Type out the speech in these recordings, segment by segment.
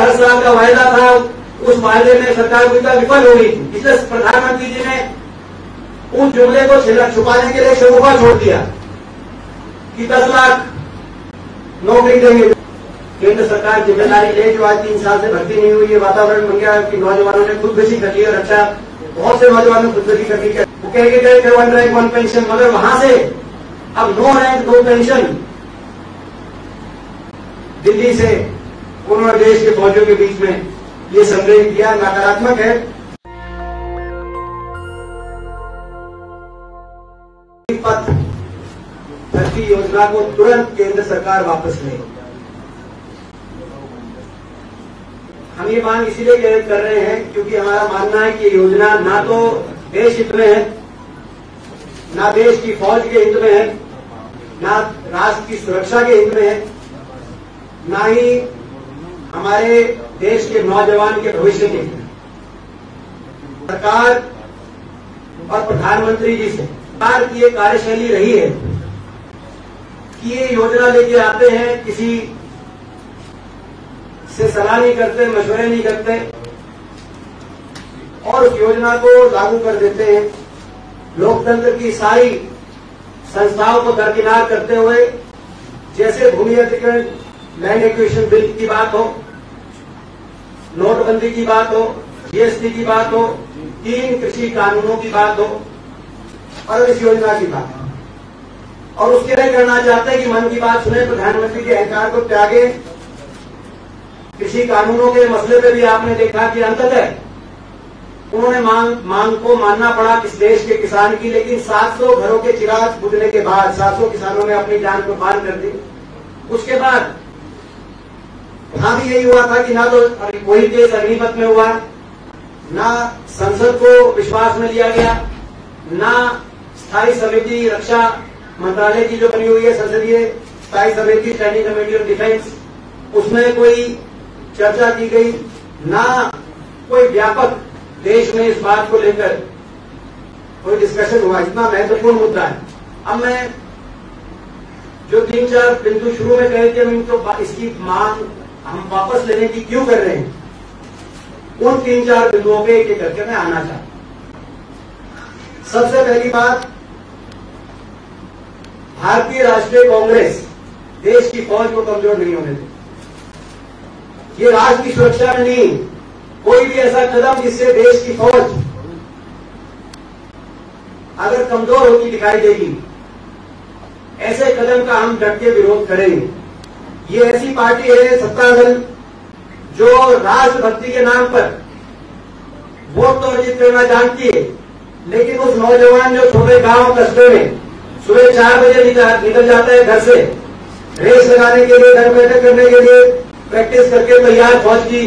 हर साल का वायदा था, उस वायदे में सरकार पूरी तरह विफल हो गई थी। इसलिए प्रधानमंत्री जी ने उन जुमले को छुपाने के लिए शगुफा छोड़ दिया कि 10 लाख नौकरी देंगे। केंद्र सरकार जिम्मेदारी ले, जो आज 3 साल से भर्ती नहीं हुई है, वातावरण बन गया कि नौजवानों ने खुदकुशी कर ली और अच्छा बहुत से नौजवानों ने खुदकुशी कर ली। वो कह के गए 1 रैंक 1 पेंशन, मगर वहां से अब 9 रैंक 2 पेंशन दिल्ली से उन्होंने देश के फौजियों के बीच में ये संदेश दिया, नकारात्मक है। पथ भर्ती योजना को तुरंत केंद्र सरकार वापस ले। हम ये मांग इसीलिए कर रहे हैं क्योंकि हमारा मानना है कि योजना ना तो देश हित में है, ना देश की फौज के हित में है, ना राष्ट्र की सुरक्षा के हित में है, ना ही हमारे देश के नौजवान के भविष्य के हित में। सरकार और प्रधानमंत्री जी से सरकार की ये कार्यशैली रही है कि ये योजना लेके आते हैं, किसी से सलाह नहीं करते, मशवरे नहीं करते और उस योजना को लागू कर देते हैं। लोकतंत्र की सारी संस्थाओं को दरकिनार करते हुए, जैसे भूमि अधिग्रहण, लैंड एक्विजिशन बिल की बात हो, नोटबंदी की बात हो, जीएसटी की बात हो, 3 कृषि कानूनों की बात हो और इस योजना की बात हो। और उसके लिए करना चाहते हैं कि मन की बात सुने, प्रधानमंत्री के अहंकार को त्यागे। कृषि कानूनों के मसले पे भी आपने देखा कि अंततः उन्होंने मांग को मानना पड़ा किस देश के किसान की, लेकिन 700 घरों के चिराग बुझने के बाद 700 किसानों ने अपनी जान कुर्बान कर दी। उसके बाद वहां भी यही हुआ था कि ना तो कोई केस अग्निपथ में हुआ, ना संसद को विश्वास में लिया गया, ना स्थायी समिति रक्षा मंत्रालय की जो बनी हुई है संसदीय स्थायी समिति, स्टैंडिंग कमेटी ऑफ डिफेंस, उसमें कोई चर्चा की गई, ना कोई व्यापक देश में इस बात को लेकर कोई डिस्कशन हुआ। इतना महत्वपूर्ण मुद्दा है। अब मैं जो 3-4 बिंदु शुरू में कहे थे, हम इनको इसकी मांग हम वापस लेने की क्यों कर रहे हैं, उन 3-4 बिंदुओं पे एक एक करके मैं आना चाहता हूं। सबसे पहली बात, भारतीय राष्ट्रीय कांग्रेस देश की फौज को कमजोर नहीं होने देती। ये राष्ट्र की सुरक्षा में नहीं, कोई भी ऐसा कदम जिससे देश की फौज अगर कमजोर होती दिखाई देगी, ऐसे कदम का हम डट के विरोध करेंगे। ये ऐसी पार्टी है सत्ता दल जो राष्ट्रभक्ति के नाम पर वोट तो अर्जित करना जानती है, लेकिन उस नौजवान जो छोटे गांव कस्बे में सुबह 4 बजे निकल जाता है घर से, रेस लगाने के लिए, घर बैठक करने के लिए, प्रैक्टिस करके तैयार फौज की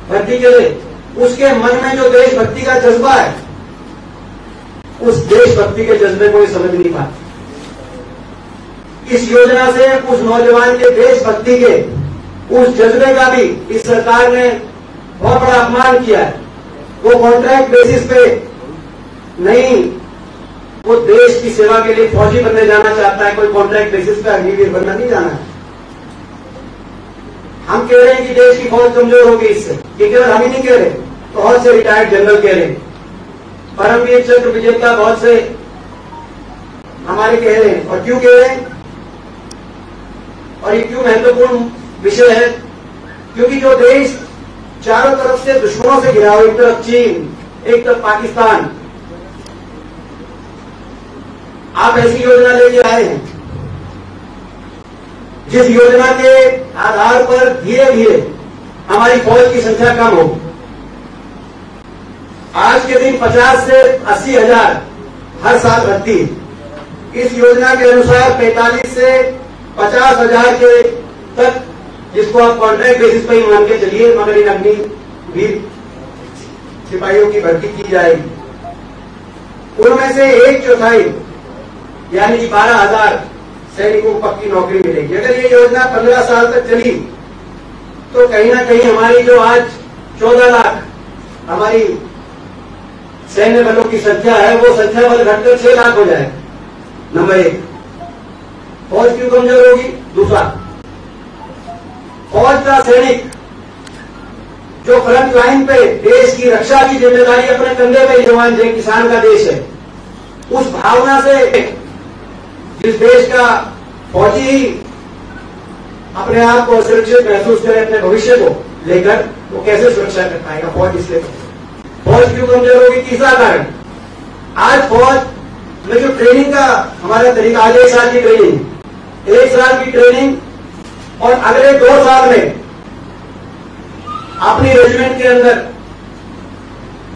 भर्ती के लिए, उसके मन में जो देशभक्ति का जज्बा है, उस देशभक्ति के जज्बे को समझ नहीं पाते। इस योजना से उस नौजवान के देशभक्ति के उस जज्बे का भी इस सरकार ने बहुत बड़ा अपमान किया है। वो कॉन्ट्रैक्ट बेसिस पे नहीं, वो देश की सेवा के लिए फौजी बनने जाना चाहता है, कोई कॉन्ट्रैक्ट बेसिस पे अग्निवीर बनना नहीं जाना है। हम कह रहे हैं कि देश की फौज कमजोर होगी इससे, ये केवल हम ही नहीं कह रहे, बहुत से रिटायर्ड जनरल कह रहे हैं, परमवीर चक्र विजेता बहुत से हमारे कह रहे हैं। और क्यों कह रहे हैं और ये क्यों महत्वपूर्ण विषय है, क्योंकि जो देश चारों तरफ से दुश्मनों से घिरा हो, एक तरफ चीन, एक तरफ पाकिस्तान, आप ऐसी योजना लेके आए हैं जिस योजना के आधार पर धीरे धीरे हमारी फौज की संख्या कम हो। आज के दिन 50 से 80 हजार हर साल भर्ती, इस योजना के अनुसार 45 से 50 हजार के तक, जिसको आप कॉन्ट्रैक्ट बेसिस पर ही मान के चलिए, मगर इन अग्निवीर सिपाहियों की भर्ती की जाएगी। उनमें से 1/4 यानी कि 12,000 सैनिकों को पक्की नौकरी मिलेगी। अगर ये योजना 15 साल तक चली तो कहीं ना कहीं हमारी जो आज 14 लाख हमारी सैन्य बलों की संख्या है, वो संख्या बल घटकर 6 लाख हो जाए। नंबर 1, फौज क्यों कमजोर होगी। दूसरा, फौज का सैनिक जो फ्रंट लाइन पे देश की रक्षा की जिम्मेदारी अपने कंधे पे जवान जो किसान का देश है, उस भावना से जिस देश का फौजी ही अपने आप को सुरक्षित महसूस करे अपने भविष्य को लेकर, वो कैसे सुरक्षा कर पाएगा? फौज इसलिए फौज क्यों कमजोर होगी? तीसरा कारण, आज फौज में जो ट्रेनिंग का हमारा तरीका, आज 1 साल की ट्रेनिंग, 1 साल की ट्रेनिंग और अगले 2 साल में अपनी रेजिमेंट के अंदर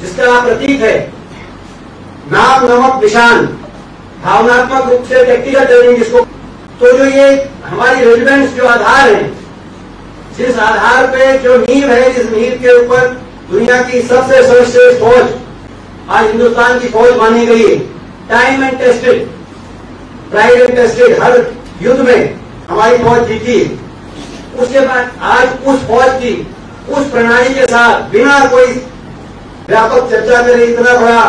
जिसका प्रतीक है नाम, नमक, निशान, भावनात्मक रूप से व्यक्तिगत ट्रेनिंग जिसको, तो जो ये हमारी रेजिमेंट्स जो आधार है, जिस आधार पे जो नींव है, जिस नींव के ऊपर दुनिया की सबसे सर्वश्रेष्ठ फौज आज हिंदुस्तान की फौज मानी गई है, time and tested, tried and tested, हर युद्ध में हमारी फौज जीती है। उसके बाद आज उस फौज की उस प्रणाली के साथ बिना कोई व्यापक चर्चा करे इतना बड़ा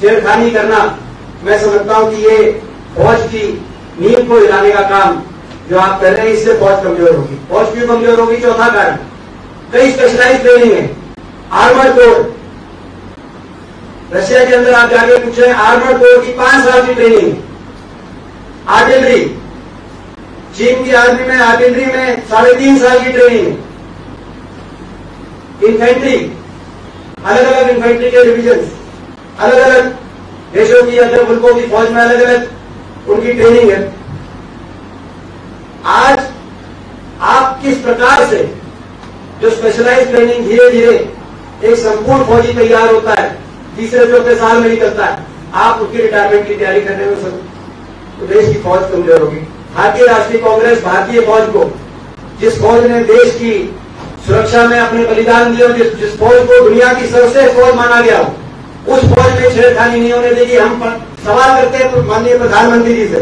छेड़खानी करना, मैं समझता हूं कि ये फौज की नींव को हिलाने का काम जो आप कर रहे हैं, इससे फौज कमजोर होगी। फौज क्यों कमजोर होगी? चौथा कारण, कई स्पेशलाइज ट्रेनिंग है। आर्मर्ड कोर, रशिया के अंदर आप जाके पूछे, आर्मर्ड कोर की 5 साल की ट्रेनिंग है। आर्टिलरी, चीन की आर्मी में आर्टिलरी में 3.5 साल की ट्रेनिंग है। इन्फेंट्री, अलग अलग इन्फेंट्री के डिविजन, अलग अलग देशों की, अलग मुल्कों की फौज में अलग अलग उनकी ट्रेनिंग है। आज आप किस प्रकार से जो स्पेशलाइज ट्रेनिंग धीरे धीरे एक संपूर्ण फौजी तैयार होता है, 3-4 साल में निकलता है, आप उसकी रिटायरमेंट की तैयारी करने में सब, तो देश की फौज कमजोर होगी। भारतीय राष्ट्रीय कांग्रेस भारतीय फौज को, जिस फौज ने देश की सुरक्षा में अपने बलिदान दिए, जिस फौज को दुनिया की सर्वश्रेष्ठ फौज माना गया हो, उस फौज में छेड़खानी नहीं होने देगी। हम सवाल करते हैं माननीय प्रधानमंत्री जी से,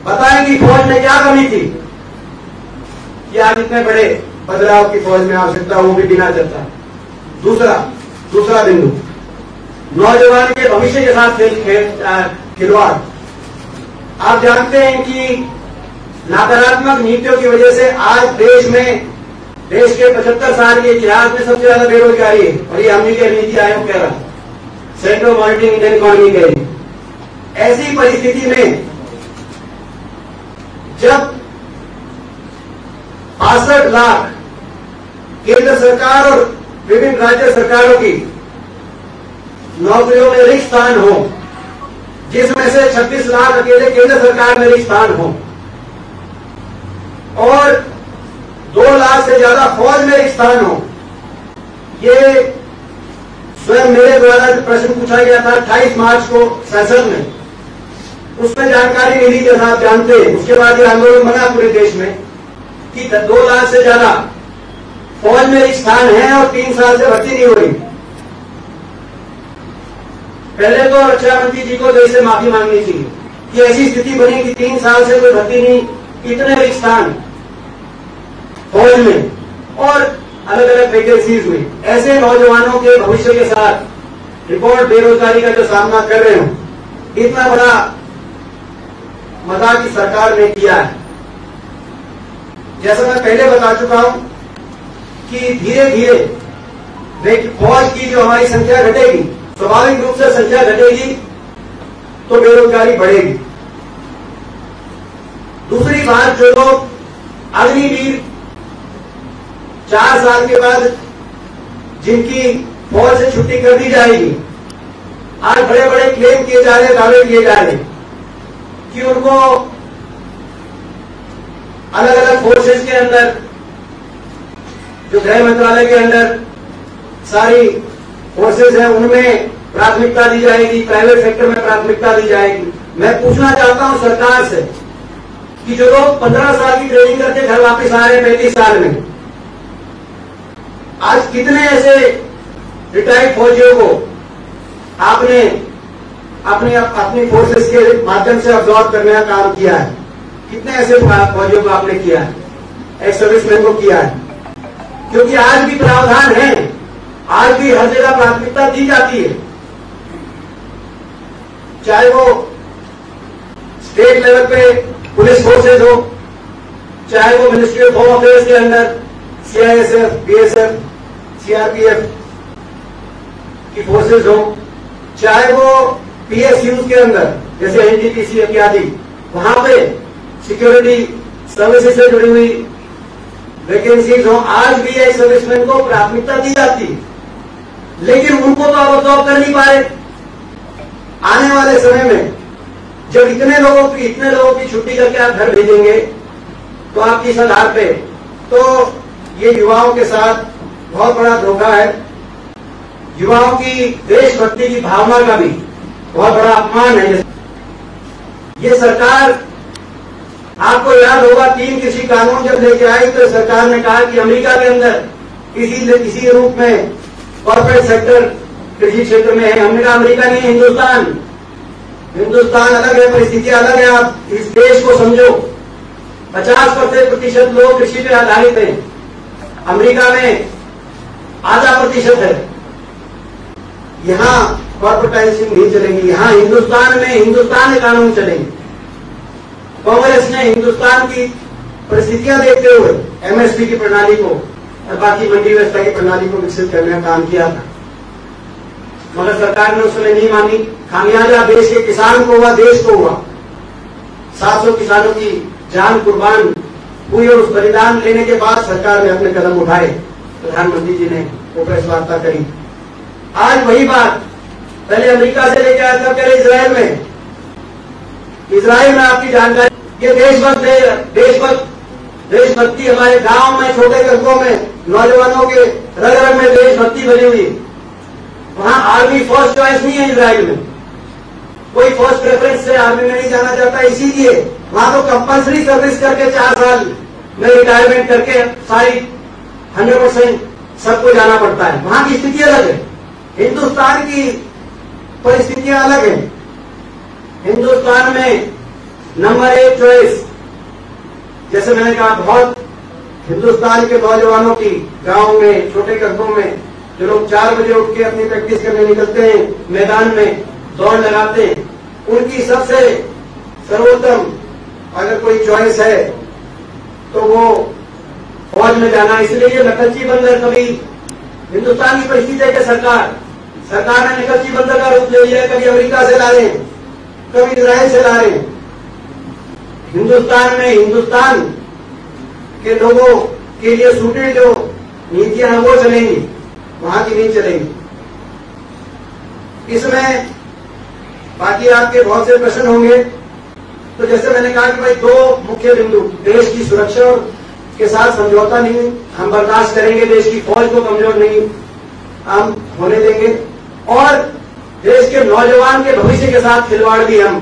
बताएं कि फौज में क्या कमी थी कि आज इतने बड़े बदलाव की फौज में आवश्यकता, वो भी बिना चर्चा। दूसरा बिंदु, नौजवान के भविष्य के साथ खिलवाड़। आप जानते हैं कि नकारात्मक नीतियों की वजह से आज देश के 75 साल के इतिहास में सबसे ज्यादा बेरोजगारी है, और ये हमने के नीति आयोग कह रहा, सेंट्रल मॉनिटरिंग इंडियन इकोनॉमी कह रही। ऐसी परिस्थिति में जब 62 लाख केंद्र सरकार और विभिन्न राज्य सरकारों की नौकरियों में रिक्त स्थान हो, जिसमें से 26 लाख अकेले केंद्र सरकार में रिक्त स्थान हो, और 2 लाख से ज्यादा फौज में रिक्त स्थान हो, ये स्वयं मेरे द्वारा प्रश्न पूछा गया था 28 मार्च को संसद में, उसमें जानकारी मिली, जैसा आप जानते हैं। उसके बाद ये आंदोलन बना पूरे देश में कि 2 लाख से ज्यादा फौज में रिक्त स्थान है और 3 साल से भर्ती नहीं हो रही। पहले तो रक्षा मंत्री जी को देश से माफी मांगनी चाहिए कि ऐसी स्थिति बनी कि 3 साल से कोई भर्ती नहीं, इतने रिक्त स्थान फौज में और अलग अलग वैकेंसीज में। ऐसे नौजवानों के भविष्य के साथ रिकॉर्ड बेरोजगारी का जो सामना कर रहे हो, इतना बड़ा मजाक की सरकार ने किया है। जैसा मैं पहले बता चुका हूं कि धीरे धीरे फौज की जो हमारी संख्या घटेगी, स्वाभाविक रूप से संख्या घटेगी तो बेरोजगारी बढ़ेगी। दूसरी बात, जो लोग अग्निवीर 4 साल के बाद जिनकी फौज से छुट्टी कर दी जाएगी, आज बड़े बड़े क्लेम किए जा रहे, दावे किए जा रहे कि उनको अलग अलग फोर्सेस के अंदर, जो गृह मंत्रालय के अंदर सारी फोर्सेस हैं, उनमें प्राथमिकता दी जाएगी, प्राइवेट सेक्टर में प्राथमिकता दी जाएगी। मैं पूछना चाहता हूं सरकार से कि जो लोग 15 साल की ट्रेनिंग करके घर वापस आ रहे हैं 35 साल में, आज कितने ऐसे रिटायर्ड फौजियों को आपने अपनी फोर्सेस के माध्यम से अब्जॉर्ब करने का काम किया है? कितने ऐसे फौजियों को आपने किया है, एक्स सर्विसमैन को किया है? क्योंकि आज भी प्रावधान है, आज भी हर जगह प्राथमिकता दी जाती है, चाहे वो स्टेट लेवल पे पुलिस फोर्सेज हो, चाहे वो मिनिस्ट्री ऑफ होम अफेयर्स के अंदर CISF, BSF, CRPF की फोर्सेज हो, चाहे वो PSUs के अंदर जैसे NTPC इत्यादि, वहां पे सिक्योरिटी सर्विसेज से जुड़ी हुई वैकेंसीज हो, आज भी एक सर्विसमैन को प्राथमिकता दी जाती है, लेकिन उनको तो अब जॉब कर नहीं पा रहे। आने वाले समय में जब इतने लोगों की छुट्टी करके आप घर भेजेंगे तो आप किस आधार पे, तो ये युवाओं के साथ बहुत बड़ा धोखा है। युवाओं की देशभक्ति की भावना का भी बहुत बड़ा अपमान है। ये सरकार, आपको याद होगा 3 कृषि कानून जब लेके आई तो सरकार ने कहा कि अमेरिका के अंदर किसी रूप में कॉर्पोरेट सेक्टर कृषि क्षेत्र में है। हमने कहा अमेरिका नहीं, हिंदुस्तान अलग है, परिस्थिति अलग है। आप इस देश को समझो। 50% लोग कृषि पे आधारित हैं, अमेरिका में आधा प्रतिशत है। यहाँ कॉर्पोरेटाइजेशन नहीं चलेगी, यहाँ हिंदुस्तान में कानून चलेंगे। कांग्रेस ने हिंदुस्तान की परिस्थितियां देखते हुए MSP की प्रणाली को और बाकी मंडी व्यवस्था की प्रणाली को विकसित करने का काम किया था, मगर सरकार ने उसमें नहीं मानी। खामियाजा देश के किसान को हुआ, देश को हुआ। 700 किसानों की जान कुर्बान हुई और उस बलिदान लेने के बाद सरकार ने अपने कदम उठाए। प्रधानमंत्री जी ने वो प्रेस वार्ता करी। आज वही बात पहले अमेरिका से लेकर आया था, पहले इजराइल में आपकी जानकारी, ये देशभक्ति हमारे गांव में, छोटे कस्बों में, नौजवानों के रग रग में देशभक्ति बनी हुई। वहां आर्मी फर्स्ट चॉइस नहीं है। इजराइल में कोई फर्स्ट प्रेफरेंस से आर्मी में नहीं जाना चाहता, इसीलिए वहां तो कंपल्सरी सर्विस करके 4 साल में रिटायरमेंट करके सारी 100% सबको जाना पड़ता है। वहां की स्थिति अलग है, हिंदुस्तान की परिस्थितियां अलग है। हिंदुस्तान में नंबर 1 चॉइस, जैसे मैंने कहा, बहुत हिंदुस्तान के नौजवानों की गांव में, छोटे कस्बों में जो लोग 4 बजे उठ के अपनी प्रैक्टिस करने निकलते हैं, मैदान में दौड़ लगाते हैं, उनकी सबसे सर्वोत्तम अगर कोई चॉइस है तो वो फौज में जाना। इसलिए ये नकलची बंदर, कभी हिंदुस्तान की परिस्थिति है कि सरकार ने नकलची बंदर का रूप ले लिया। कभी अमेरिका से ला रहे हैं, कभी इजराइल से ला रहे हैं। हिंदुस्तान में हिंदुस्तान के लोगों के लिए सूटेड जो नीतियां हैं वो चलेंगी, वहां की नहीं चलेंगी। इसमें बाकी आपके बहुत से प्रश्न होंगे। तो जैसे मैंने कहा कि भाई 2 मुख्य बिंदु, देश की सुरक्षा के साथ समझौता नहीं हम बर्दाश्त करेंगे, देश की फौज को कमजोर नहीं हम होने देंगे, और देश के नौजवान के भविष्य के साथ खिलवाड़ भी हम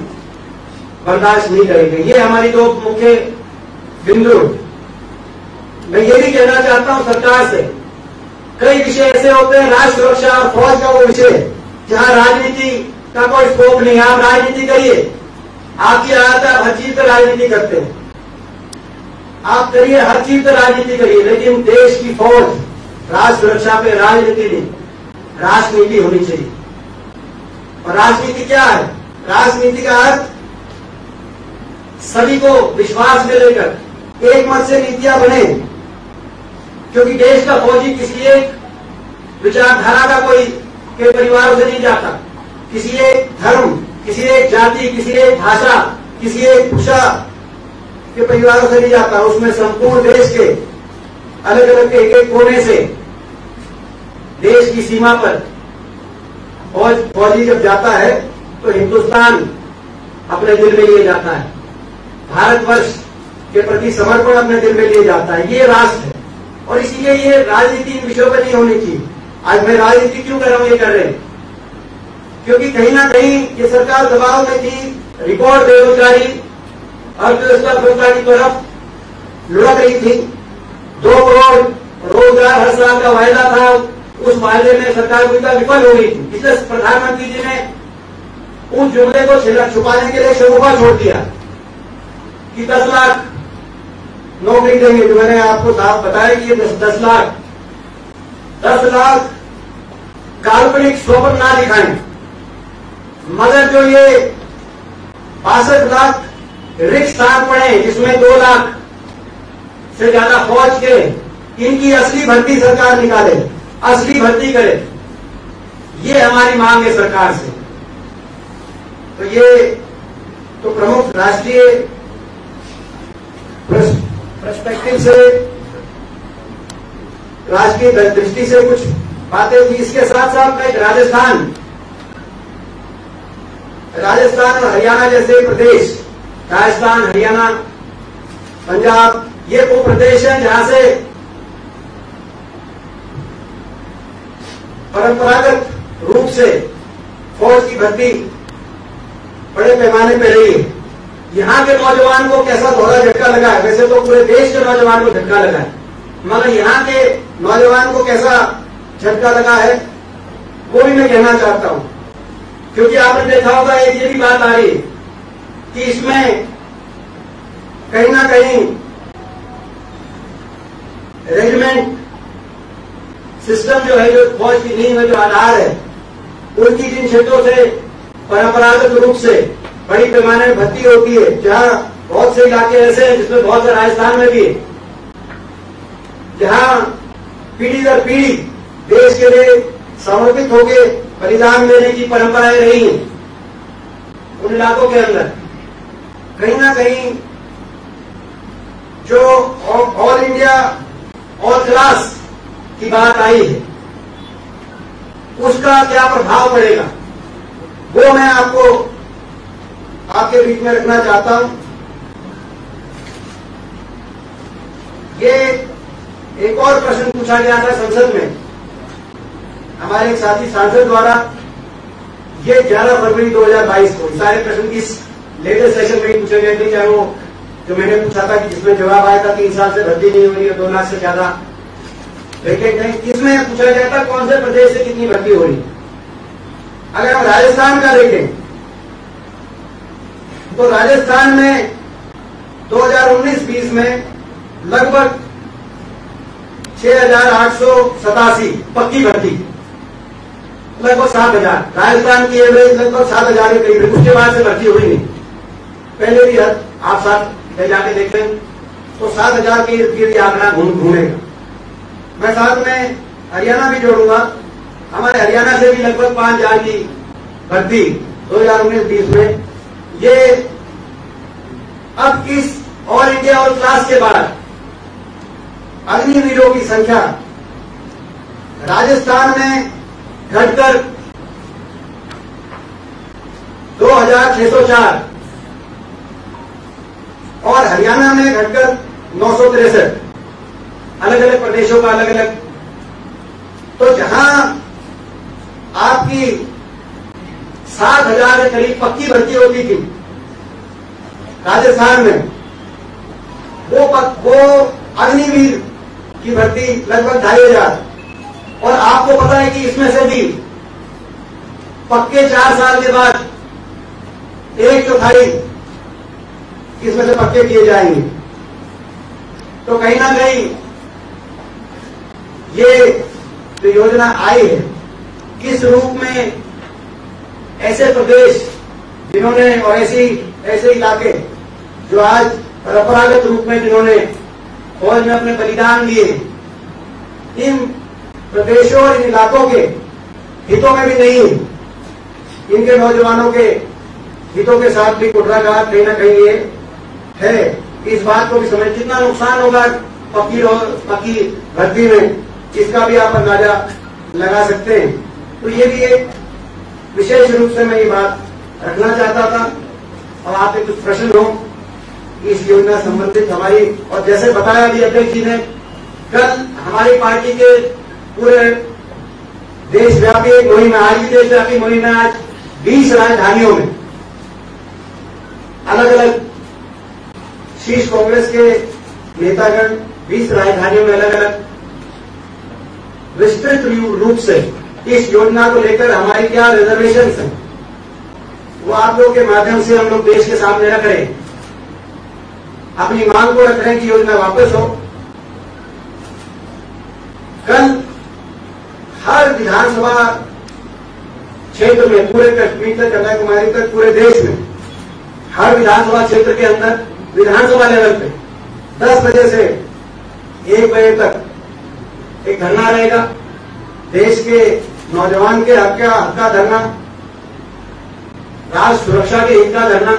बर्दाश्त नहीं करेंगे। ये हमारी 2 मुख्य बिंदु। मैं ये भी कहना चाहता हूं सरकार से, कई विषय ऐसे होते हैं, राष्ट्र सुरक्षा और फौज का वो विषय जहां राजनीति का कोई स्कोप नहीं है। आप राजनीति करिए, आपकी आदत है, आप हर चीज पर राजनीति करते हैं, आप करिए, हर चीज पर राजनीति करिए, लेकिन देश की फौज, राष्ट्र सुरक्षा पे राजनीति नहीं, राजनीति होनी चाहिए। और राजनीति क्या है? राजनीति का अर्थ सभी को विश्वास में लेकर एक मत से नीतियां बने, क्योंकि देश का फौजी किसी एक विचारधारा का कोई के परिवारों से नहीं जाता, किसी एक धर्म, किसी एक जाति, किसी एक भाषा, किसी एक भाषा के परिवारों से नहीं जाता। उसमें संपूर्ण देश के अलग अलग के एक कोने से देश की सीमा पर फौजी जब जाता है तो हिंदुस्तान अपने दिल में लिए जाता है, भारतवर्ष के प्रति समर्पण अपने दिल में लिए जाता है। ये राष्ट्र है, और इसीलिए ये राजनीति इन विषयों पर नहीं होनी चाहिए। आज मैं राजनीति क्यों कर रहा हूं? ये कर रहे हैं क्योंकि कहीं ना कहीं ये सरकार दबाव में थी, रिकॉर्ड बेरोजगारी, अर्थव्यवस्था की तरफ लुढ़क रही थी। 2 करोड़ रोजगार हर साल का वायदा था, उस वायदे में सरकार पूरी विफल हो गई थी। इसलिए प्रधानमंत्री जी ने उस जुमले को छुपाने के लिए शगुफा छोड़ दिया कि 10 लाख नौकरी देंगे। जो मैंने आपको साफ बताया कि ये 10 लाख काल्पनिक स्वप्न ना दिखाएं, मगर जो ये 62 लाख रिक्त स्थान पड़े, जिसमें 2 लाख से ज्यादा फौज के इनकी असली भर्ती सरकार निकाले, असली भर्ती करे, ये हमारी मांग है सरकार से। तो ये तो प्रमुख राष्ट्रीय पर्सपेक्टिव से, राष्ट्रीय दृष्टि से कुछ बातें थी। इसके साथ साथ मैं राजस्थान और हरियाणा जैसे प्रदेश, राजस्थान, हरियाणा, पंजाब, ये वो प्रदेश हैं जहां से परंपरागत रूप से फौज की भर्ती बड़े पैमाने पर रही है। यहाँ के नौजवान को कैसा दोहरा झटका लगा है, वैसे तो पूरे देश के नौजवान को झटका लगा है, मगर यहाँ के नौजवान को कैसा झटका लगा है वो भी मैं कहना चाहता हूं। क्योंकि आपने देखा होगा, एक ये भी बात आ रही है कि इसमें कहीं ना कहीं रेजिमेंट सिस्टम जो है, जो फौज की नींव है, जो आधार है, उनकी जिन क्षेत्रों से परंपरागत रूप से बड़ी पैमाने में भर्ती होती है, जहां बहुत से इलाके ऐसे हैं जिसमें बहुत से राजस्थान में भी है, जहां पीढ़ी दर पीढ़ी देश के लिए समर्पित होकर बलिदान देने की परंपराएं रही हैं, उन इलाकों के अंदर कहीं ना कहीं जो ऑल इंडिया ऑल क्लास की बात आई है, उसका क्या प्रभाव पड़ेगा वो मैं आपको आपके बीच में रखना चाहता हूं। ये एक और प्रश्न पूछा गया था संसद में हमारे एक साथी सांसद द्वारा, ये 11 फरवरी 2022 को सारे प्रश्न की लेटेस्ट सेशन में ही पूछे गए थे, चाहे वो जो मैंने पूछा था कि जिसमें जवाब आया था 3 साल से भर्ती नहीं हो रही है, 2 लाख से ज्यादा वैकेंट है, इसमें पूछा गया था कौन से प्रदेश से कितनी भर्ती हो रही है। अगर हम राजस्थान का देखें तो राजस्थान में 2019-20 में लगभग 6,887 पक्की भर्ती, लगभग 7,000। राजस्थान की एवरेज लगभग 7,000 के करीब, उसके बाद से भर्ती हुई नहीं। पहले भी आप साथ ले जाके देखें तो 7,000 के इर्द गिर्द आंकड़ा घूमेगा। मैं साथ में हरियाणा भी जोड़ूंगा, हमारे हरियाणा से भी लगभग 5,000 की भर्ती 2019-20 में। ये अब इस ऑल इंडिया और क्लास के बाद अग्निवीरों की संख्या राजस्थान में घटकर 2,604 और हरियाणा में घटकर 963, अलग अलग प्रदेशों का अलग अलग। तो जहां आपकी 7,000 के करीब पक्की भर्ती होती थी राजस्थान में, वो अग्निवीर की भर्ती लगभग 2,500। और आपको पता है कि इसमें से भी पक्के 4 साल के बाद 1/4 इसमें से पक्के किए जाएंगे। तो कहीं ना कहीं ये जो योजना आई है, किस रूप में ऐसे प्रदेश जिन्होंने और ऐसे इलाके जो आज परंपरागत रूप में जिन्होंने फौज में अपने बलिदान दिए, इन प्रदेशों और इन इलाकों के हितों में भी नहीं है, इनके नौजवानों के हितों के साथ भी कुटराघात कहीं ना कहीं ये है। इस बात को भी समझ, कितना नुकसान होगा पक्की भर्ती में, इसका भी आप अंदाजा लगा सकते हैं। तो ये भी एक विशेष रूप से मैं ये बात रखना चाहता था। और आपके कुछ प्रश्न हो इस योजना संबंधित हमारी, और जैसे बताया भी अध्यक्ष जी ने, कल हमारी पार्टी के पूरे देशव्यापी एक मुहिम है, आज भी देशव्यापी मुहिम है। आज 20 राजधानियों में अलग अलग शीर्ष कांग्रेस के नेतागण 20 राजधानियों में अलग अलग विस्तृत रूप से इस योजना को लेकर हमारी क्या रिजर्वेशन है वो आप लोगों के माध्यम से हम लोग देश के सामने रख रहे हैं, अपनी मांग को रख रहे हैं कि योजना वापस हो। कल हर विधानसभा क्षेत्र में, पूरे कश्मीर से कन्याकुमारी तक पूरे देश में, हर विधानसभा क्षेत्र के अंदर विधानसभा लेवल पे 10 बजे से 1 बजे तक एक धरना रहेगा, देश के नौजवान के हक का धरना, राष्ट्र सुरक्षा के हित का धरना,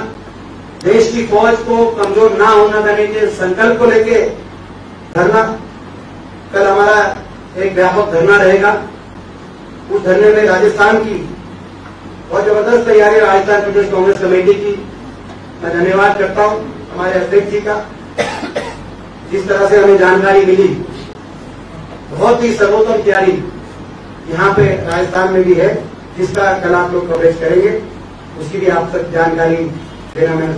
देश की फौज को कमजोर ना होना देने के संकल्प को लेके धरना। कल हमारा एक व्यापक धरना रहेगा। उस धरने में राजस्थान की बहुत जबरदस्त तैयारी राजस्थान प्रदेश कांग्रेस कमेटी की मैं धन्यवाद करता हूं हमारे अध्यक्ष जी का। जिस तरह से हमें जानकारी मिली, बहुत ही सर्वोत्तम तैयारी यहाँ पे राजस्थान में भी है, जिसका कल आप लोग कवरेज करेंगे। उसकी भी आप तक जानकारी देना मैं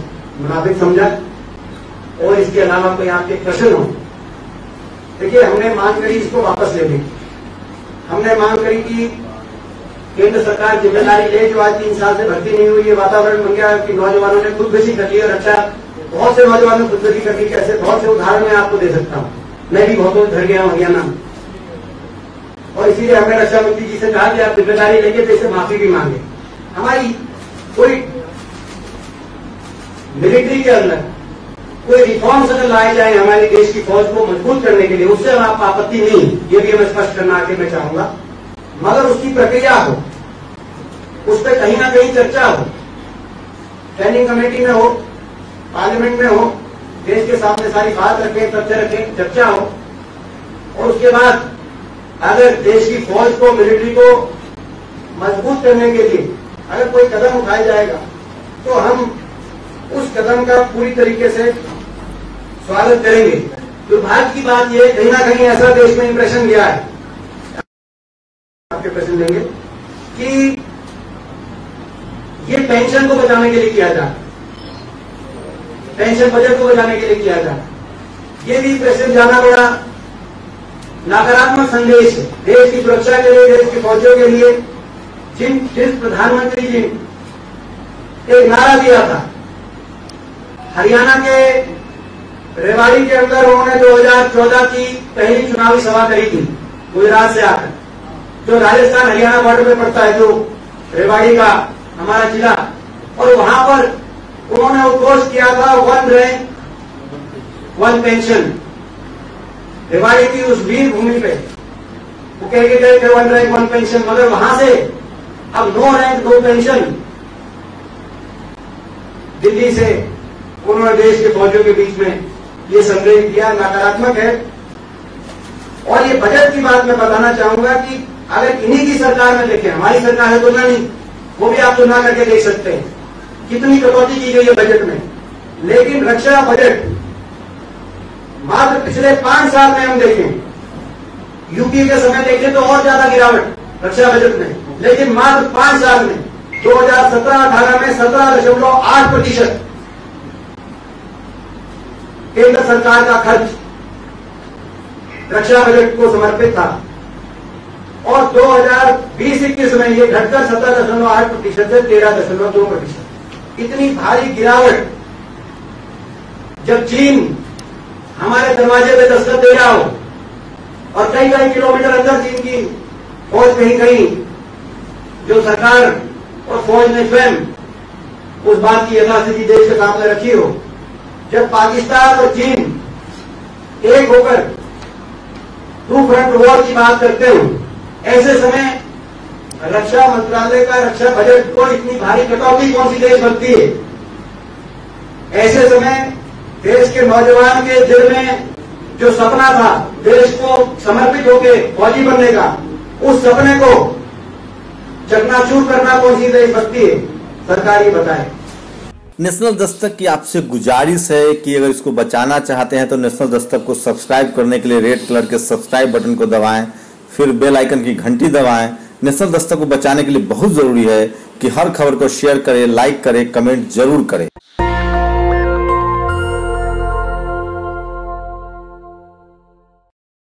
मुनाफिक समझा। और इसके अलावा कोई आपके प्रश्न हो, देखिए हमने मांग करी इसको वापस लेने की। हमने मांग करी कि केंद्र सरकार जिम्मेदारी ले, जो आज 3 साल से भर्ती नहीं हुई, ये वातावरण बन गया कि नौजवानों ने खुदकुशी कर ली। और अच्छा, बहुत से नौजवानों ने खुदकुशी कर ली, कैसे बहुत से उदाहरण मैं आपको दे सकता हूँ। मैं भी बहुत धर गया हूँ हरियाणा, और इसीलिए हमने रक्षा मंत्री जी से कहा कि आप जिम्मेदारी लेंगे तो इसे माफी भी मांगे। हमारी कोई मिलिट्री के अंदर कोई रिफॉर्म्स अगर लाए जाए हमारे देश की फौज को मजबूत करने के लिए, उससे आप आपत्ति नहीं, ये भी मैं स्पष्ट करना आगे मैं चाहूंगा, मगर उसकी प्रक्रिया हो, उस पर कहीं ना कहीं चर्चा हो, ट्रेनिंग कमेटी में हो, पार्लियामेंट में हो, देश के सामने सारी बात रखें, तथ्य रखें, चर्चा हो। और उसके बाद अगर देश की फौज को, मिलिट्री को मजबूत करने के लिए अगर कोई कदम उठाया जाएगा तो हम उस कदम का पूरी तरीके से स्वागत करेंगे। दुर्भाग्य की बात यह कहीं ना कहीं ऐसा देश में इंप्रेशन गया है, आपके प्रश्न लेंगे, कि ये पेंशन को बचाने के लिए किया जाए, पेंशन बजट को बचाने के लिए किया जाए। ये भी प्रेसिडेंट जाना बड़ा नकारात्मक संदेश है देश की सुरक्षा के लिए, देश की फौजियों के लिए। जिस प्रधानमंत्री जी ने एक नारा दिया था, हरियाणा के रेवाड़ी के अंदर उन्होंने 2014 की पहली चुनावी सभा करी थी गुजरात से आकर, जो राजस्थान हरियाणा बॉर्डर में पड़ता है, जो रेवाड़ी का हमारा जिला, और वहां पर उन्होंने उद्घोष किया था 1 रैंक 1 पेंशन। रेवाड़ी की उस वीर भूमि पे वो कह के गए थे 1 रैंक 1 पेंशन, मगर वहां से अब 2 रैंक 2 पेंशन दिल्ली से उन्होंने देश के फौजियों के बीच में ये संदेश दिया, नकारात्मक है। और ये बजट की बात मैं बताना चाहूंगा कि अगर इन्हीं की सरकार में देखें, हमारी सरकार है तुलना नहीं, वो भी आप तुलना करके देख सकते हैं कितनी कटौती की गई है बजट में। लेकिन रक्षा बजट मात्र पिछले 5 साल में हम देखें, यूपीए के समय देखें तो और ज्यादा गिरावट रक्षा बजट में, लेकिन मात्र 5 साल में 2017-18 में 17.8% केंद्र सरकार का खर्च रक्षा बजट को समर्पित था, और 2020-21 में ये घटकर 17.8% से 13.2%। इतनी भारी गिरावट जब चीन हमारे दरवाजे पे दस्तक दे रहा हो और कई किलोमीटर अंदर चीन की फौज कहीं जो सरकार और फौज ने स्वयं उस बात की यथास्थिति देश के सामने रखी हो, जब पाकिस्तान और चीन एक होकर 2 फ्रंट वॉर की बात करते हो, ऐसे समय रक्षा मंत्रालय का रक्षा बजट को इतनी भारी कटौती कौन सी देशभक्ति है? ऐसे समय देश के नौजवान के दिल में जो सपना था देश को समर्पित होकर फौजी बनने का, उस सपने को चकनाचूर करना कौन सी देशभक्ति है? सरकार ही बताए। नेशनल दस्तक की आपसे गुजारिश है कि अगर इसको बचाना चाहते हैं तो नेशनल दस्तक को सब्सक्राइब करने के लिए रेड कलर के सब्सक्राइब बटन को दबाएं, फिर बेल आइकन की घंटी दबाएं। नेशनल दस्तक को बचाने के लिए बहुत जरूरी है कि हर खबर को शेयर करें, लाइक करें, कमेंट जरूर करें।